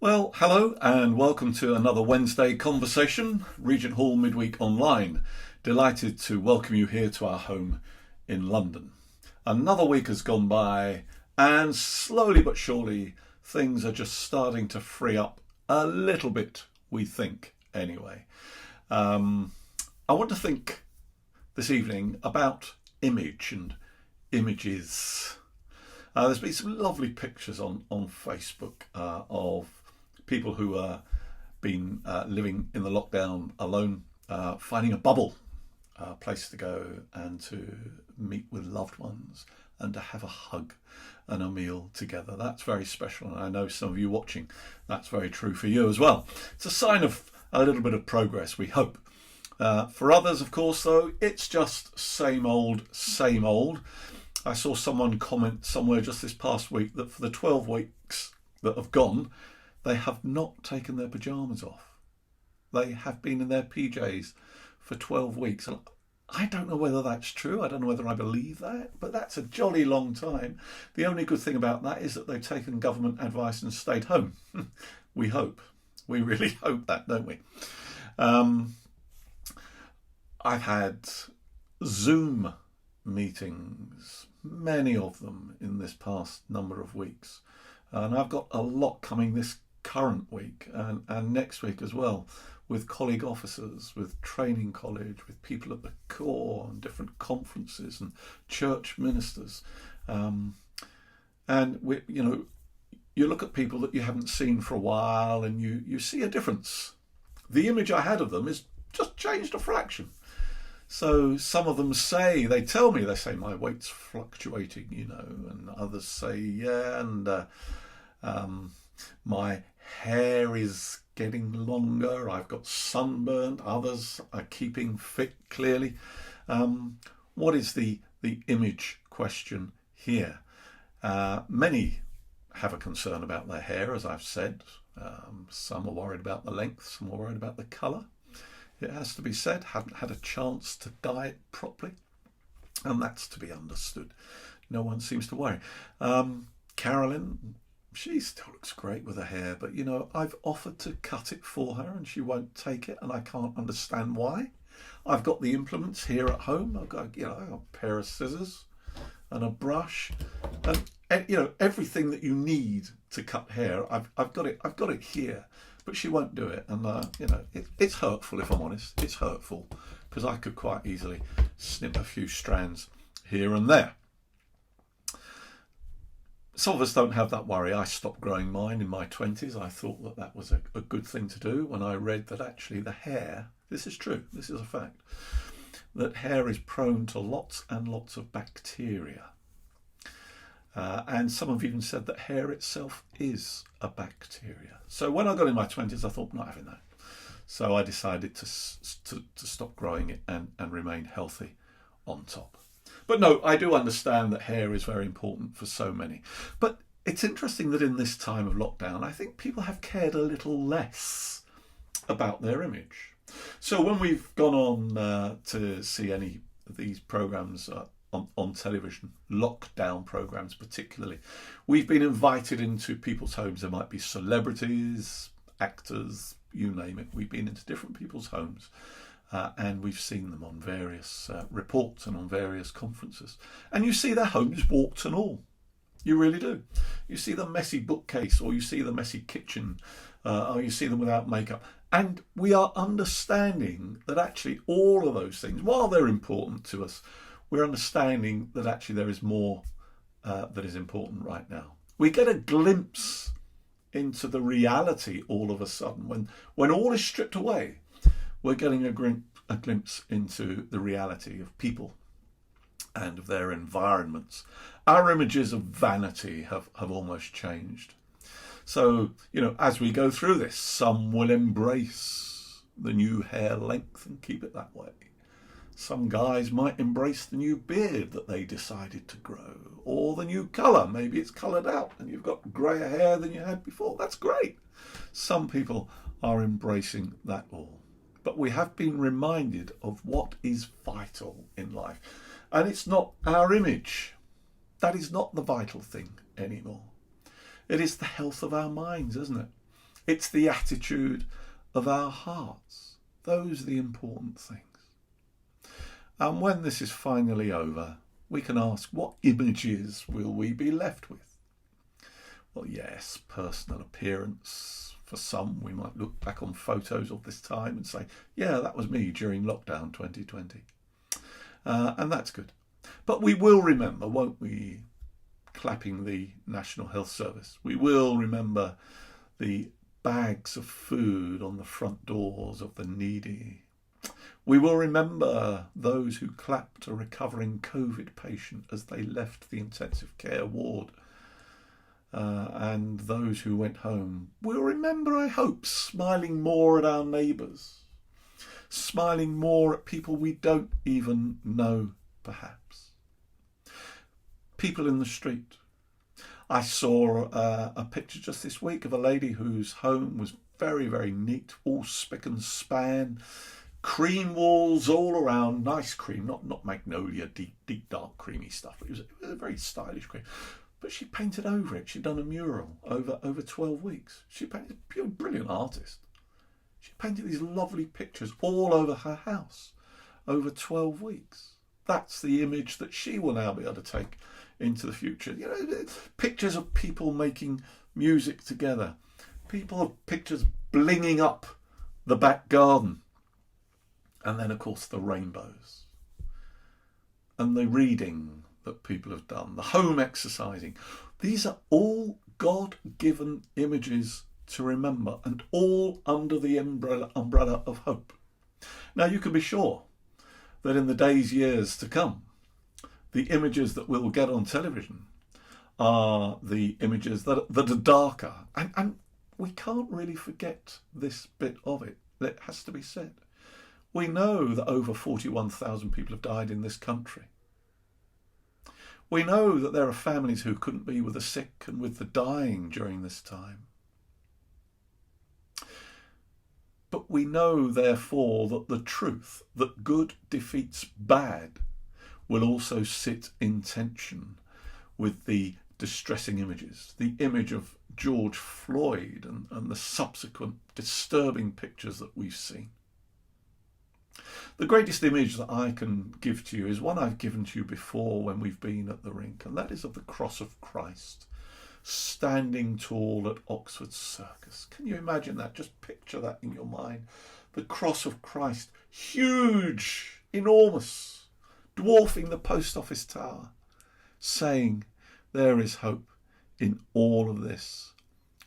Well, hello and welcome to another Wednesday conversation, Regent Hall Midweek Online. Delighted to welcome you here to our home in London. Another week has gone by and slowly but surely things are just starting to free up a little bit, we think, anyway. I want to think this evening about image and images. There's been some lovely pictures on Facebook of people who have been living in the lockdown alone, finding a bubble, a place to go and to meet with loved ones and to have a hug and a meal together. That's very special, and I know some of you watching, that's very true for you as well. It's a sign of a little bit of progress, we hope. For others, of course, though, it's just same old, same old. I saw someone comment somewhere just this past week that for the 12 weeks that have gone, they have not taken their pyjamas off. They have been in their PJs for 12 weeks. And I don't know whether that's true. I don't know whether I believe that, but that's a jolly long time. The only good thing about that is that they've taken government advice and stayed home. We hope. We really hope that, don't we? I've had Zoom meetings, many of them in this past number of weeks, and I've got a lot coming this current week and next week as well, with colleague officers, with training college, with people at the core and different conferences and church ministers, and you look at people that you haven't seen for a while and you see a difference. The image I had of them is just changed a fraction. So some of them they tell me my weight's fluctuating, and others say, yeah, and my hair is getting longer, I've got sunburnt, others are keeping fit, clearly. What is the image question here? Many have a concern about their hair, as I've said. Some are worried about the length, some are worried about the colour. It has to be said, hadn't had a chance to dye it properly, and that's to be understood. No one seems to worry. Caroline, she still looks great with her hair, but I've offered to cut it for her and she won't take it, and I can't understand why. I've got the implements here at home. I've got a pair of scissors and a brush, and everything that you need to cut hair. I've got it here. But she won't do it, and it's hurtful, if I'm honest. It's hurtful because I could quite easily snip a few strands here and there. Some of us don't have that worry. I stopped growing mine in my 20s. I thought that was a good thing to do when I read that actually the hair, this is true, this is a fact, that hair is prone to lots and lots of bacteria. And some have even said that hair itself is a bacteria. So when I got in my 20s, I thought, not having that. So I decided to stop growing it and remain healthy on top. But no, I do understand that hair is very important for so many. But it's interesting that in this time of lockdown, I think people have cared a little less about their image. So when we've gone on to see any of these programmes on television, lockdown programmes particularly, we've been invited into people's homes. There might be celebrities, actors, you name it. We've been into different people's homes and we've seen them on various reports and on various conferences. And you see their homes, warts and all. You really do. You see the messy bookcase, or you see the messy kitchen, or you see them without makeup. And we are understanding that actually all of those things, while they're important to us, we're understanding that actually there is more that is important right now. We get a glimpse into the reality all of a sudden. When all is stripped away, we're getting a glimpse into the reality of people and of their environments. Our images of vanity have almost changed. So, as we go through this, some will embrace the new hair length and keep it that way. Some guys might embrace the new beard that they decided to grow, or the new colour. Maybe it's coloured out and you've got greyer hair than you had before. That's great. Some people are embracing that all. But we have been reminded of what is vital in life. And it's not our image. That is not the vital thing anymore. It is the health of our minds, isn't it? It's the attitude of our hearts. Those are the important things. And when this is finally over, we can ask, what images will we be left with? Well, yes, personal appearance. For some, we might look back on photos of this time and say, yeah, that was me during lockdown 2020. And that's good. But we will remember, won't we, clapping the National Health Service. We will remember the bags of food on the front doors of the needy. We will remember those who clapped a recovering COVID patient as they left the intensive care ward, and those who went home. We'll remember, I hope, smiling more at our neighbours, smiling more at people we don't even know, perhaps. People in the street. I saw a picture just this week of a lady whose home was very, very neat, all spick and span, cream walls all around, nice cream, not magnolia, deep dark creamy stuff. It was a very stylish cream. But she painted over it. She'd done a mural over 12 weeks. She painted, a brilliant artist. She painted these lovely pictures all over her house over 12 weeks. That's the image that she will now be able to take into the future. You know, pictures of people making music together. Pictures blinging up the back garden. And then, of course, the rainbows. And the reading that people have done. The home exercising. These are all God-given images to remember, and all under the umbrella of hope. Now, you can be sure that in the days, years to come, the images that we'll get on television are the images that are darker. And we can't really forget this bit of it. It has to be said. We know that over 41,000 people have died in this country. We know that there are families who couldn't be with the sick and with the dying during this time. But we know, therefore, that the truth that good defeats bad will also sit in tension with the distressing images. The image of George Floyd and the subsequent disturbing pictures that we've seen. The greatest image that I can give to you is one I've given to you before when we've been at the rink, and that is of the cross of Christ standing tall at Oxford Circus. Can you imagine that? Just picture that in your mind. The cross of Christ, huge, enormous, dwarfing the post office tower, saying, there is hope in all of this.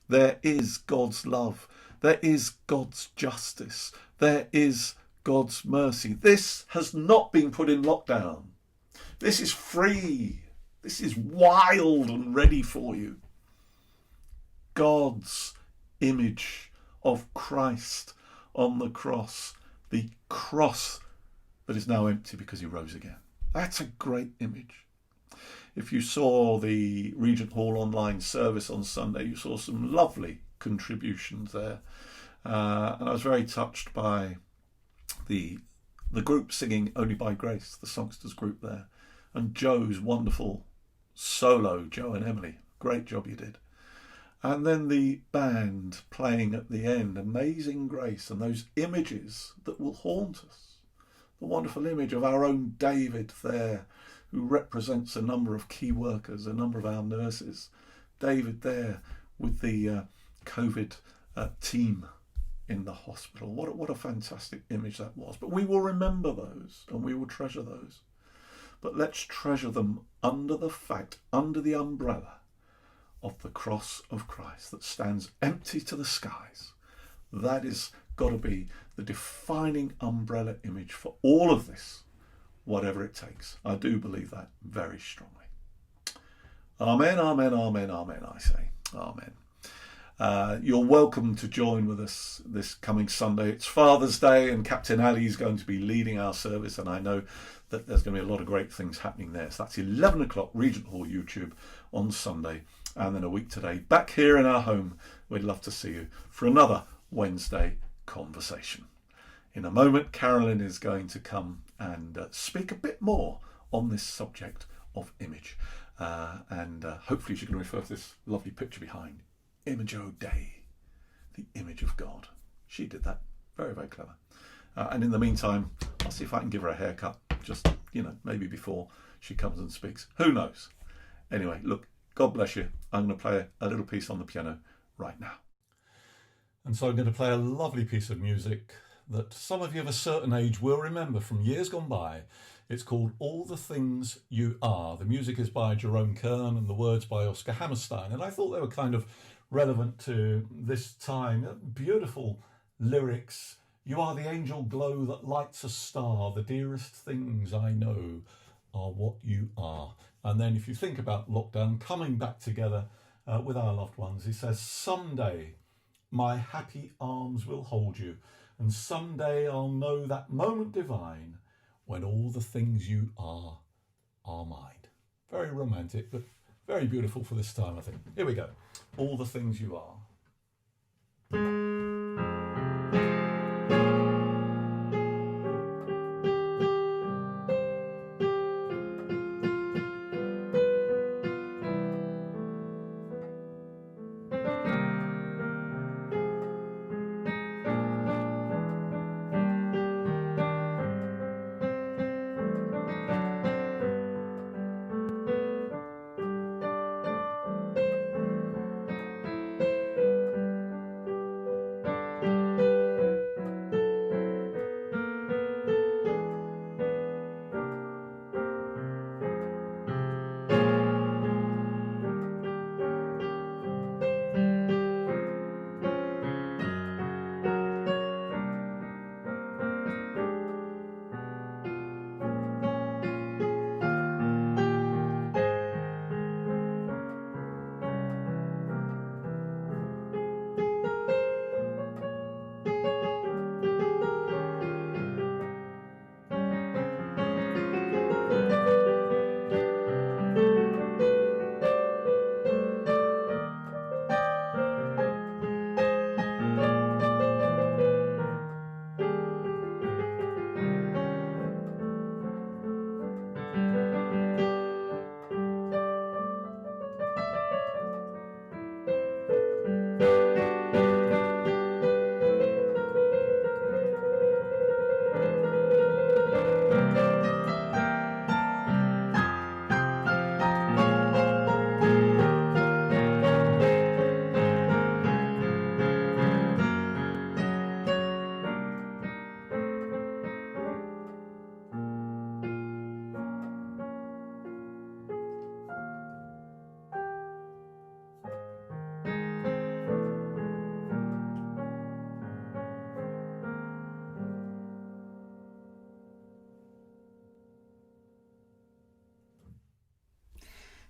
There is God's love. There is God's justice. There is God's mercy. This has not been put in lockdown. This is free. This is wild and ready for you. God's image of Christ on the cross. The cross that is now empty because he rose again. That's a great image. If you saw the Regent Hall online service on Sunday, you saw some lovely contributions there. And I was very touched by the group singing Only by Grace, the songsters group there, and Joe's wonderful solo, Joe and Emily. Great job you did. And then the band playing at the end, Amazing Grace, and those images that will haunt us. The wonderful image of our own David there, who represents a number of key workers, a number of our nurses. David there with the COVID team in the hospital. What a fantastic image that was. But we will remember those and we will treasure those. But let's treasure them under the umbrella of the cross of Christ that stands empty to the skies. That has got to be the defining umbrella image for all of this, whatever it takes. I do believe that very strongly. Amen, amen, amen, amen, I say. Amen. You're welcome to join with us this coming Sunday. It's Father's Day and Captain Ali is going to be leading our service, and I know that there's going to be a lot of great things happening there. So that's 11 o'clock, Regent Hall YouTube on Sunday, and then a week today, back here in our home. We'd love to see you for another Wednesday conversation. In a moment, Caroline is going to come and speak a bit more on this subject of image. And hopefully she can refer to this lovely picture behind. Image O'Day. the image of God. She did that. Very, very clever. And in the meantime, I'll see if I can give her a haircut, just, maybe before she comes and speaks. Who knows? Anyway, look, God bless you. I'm going to play a little piece on the piano right now. And so I'm going to play a lovely piece of music that some of you of a certain age will remember from years gone by. It's called All the Things You Are. The music is by Jerome Kern and the words by Oscar Hammerstein. And I thought they were kind of relevant to this time. Beautiful lyrics. You are the angel glow that lights a star. The dearest things I know are what you are. And then if you think about lockdown, coming back together with our loved ones, he says, someday my happy arms will hold you. And someday I'll know that moment divine when all the things you are mine. Very romantic, but very beautiful for this time, I think. Here we go. All the things you are.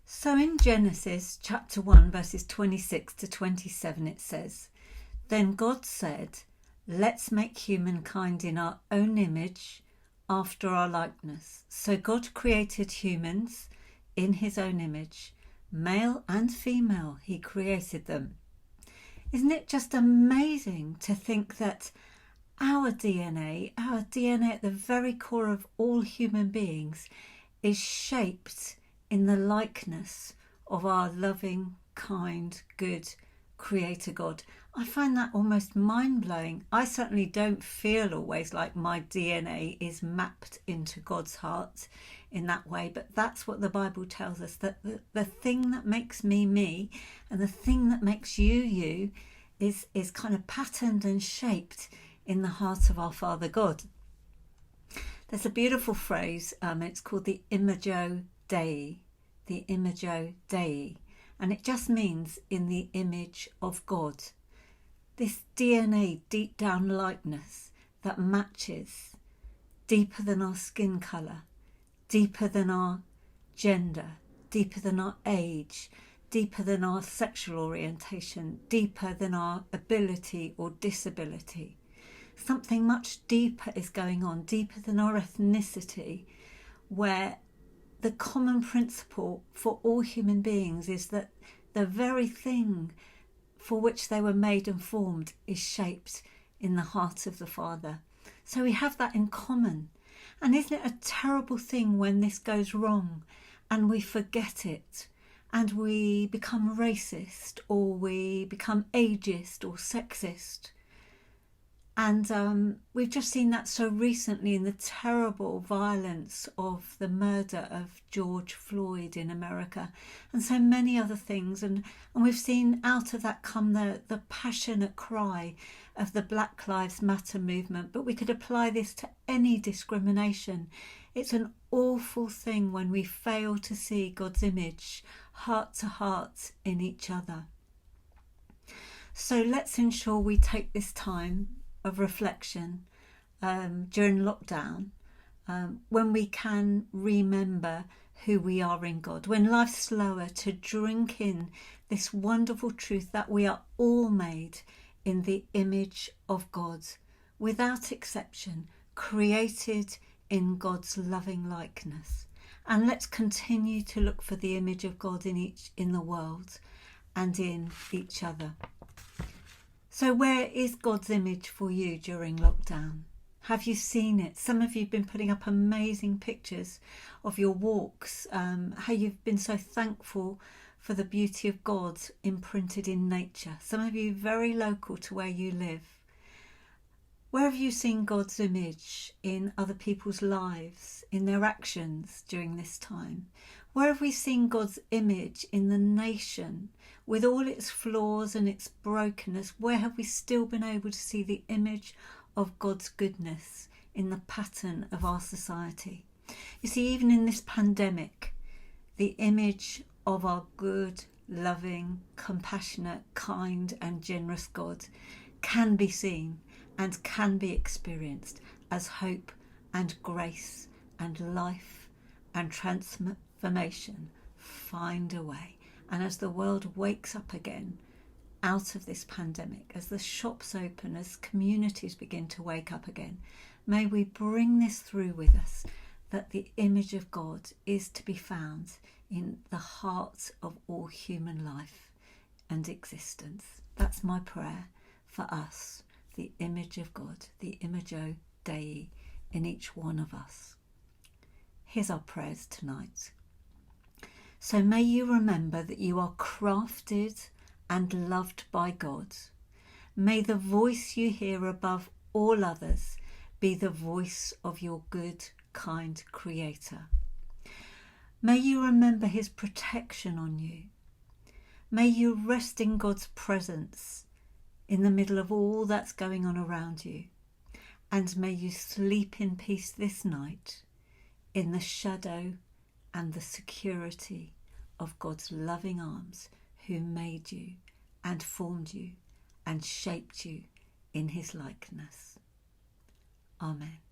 So in Genesis chapter 1 verses 26 to 27 it says, Then God said, let's make humankind in our own image, after our likeness. So God created humans in his own image. Male and female, he created them. Isn't it just amazing to think that our DNA at the very core of all human beings, is shaped in the likeness of our loving, kind, good Creator God? I find that almost mind-blowing. I certainly don't feel always like my DNA is mapped into God's heart in that way, but that's what the Bible tells us, that the thing that makes me me and the thing that makes you you is kind of patterned and shaped in the heart of our Father God. There's a beautiful phrase, it's called the Imago Dei, the Imago Dei, and it just means in the image of God. This DNA, deep down likeness that matches deeper than our skin colour, deeper than our gender, deeper than our age, deeper than our sexual orientation, deeper than our ability or disability. Something much deeper is going on, deeper than our ethnicity, where the common principle for all human beings is that the very thing for which they were made and formed is shaped in the heart of the Father. So we have that in common. And isn't it a terrible thing when this goes wrong and we forget it and we become racist, or we become ageist or sexist. And we've just seen that so recently in the terrible violence of the murder of George Floyd in America, and so many other things. And we've seen out of that come the passionate cry of the Black Lives Matter movement. But we could apply this to any discrimination. It's an awful thing when we fail to see God's image heart to heart in each other. So let's ensure we take this time of reflection during lockdown, when we can remember who we are in God, when life's slower, to drink in this wonderful truth that we are all made in the image of God, without exception, created in God's loving likeness. And let's continue to look for the image of God in the world and in each other. So where is God's image for you during lockdown? Have you seen it? Some of you have been putting up amazing pictures of your walks, how you've been so thankful for the beauty of God imprinted in nature. Some of you very local to where you live. Where have you seen God's image in other people's lives, in their actions during this time? Where have we seen God's image in the nation, with all its flaws and its brokenness? Where have we still been able to see the image of God's goodness in the pattern of our society? You see, even in this pandemic, the image of our good, loving, compassionate, kind and generous God can be seen and can be experienced as hope and grace and life and transformation find a way. And as the world wakes up again out of this pandemic, as the shops open, as communities begin to wake up again, may we bring this through with us, that the image of God is to be found in the heart of all human life and existence. That's my prayer for us, the image of God, the imago Dei in each one of us. Here's our prayers tonight. So may you remember that you are crafted and loved by God. May the voice you hear above all others be the voice of your good, kind Creator. May you remember His protection on you. May you rest in God's presence in the middle of all that's going on around you. And may you sleep in peace this night in the shadow and the security of God's loving arms, who made you and formed you and shaped you in His likeness. Amen.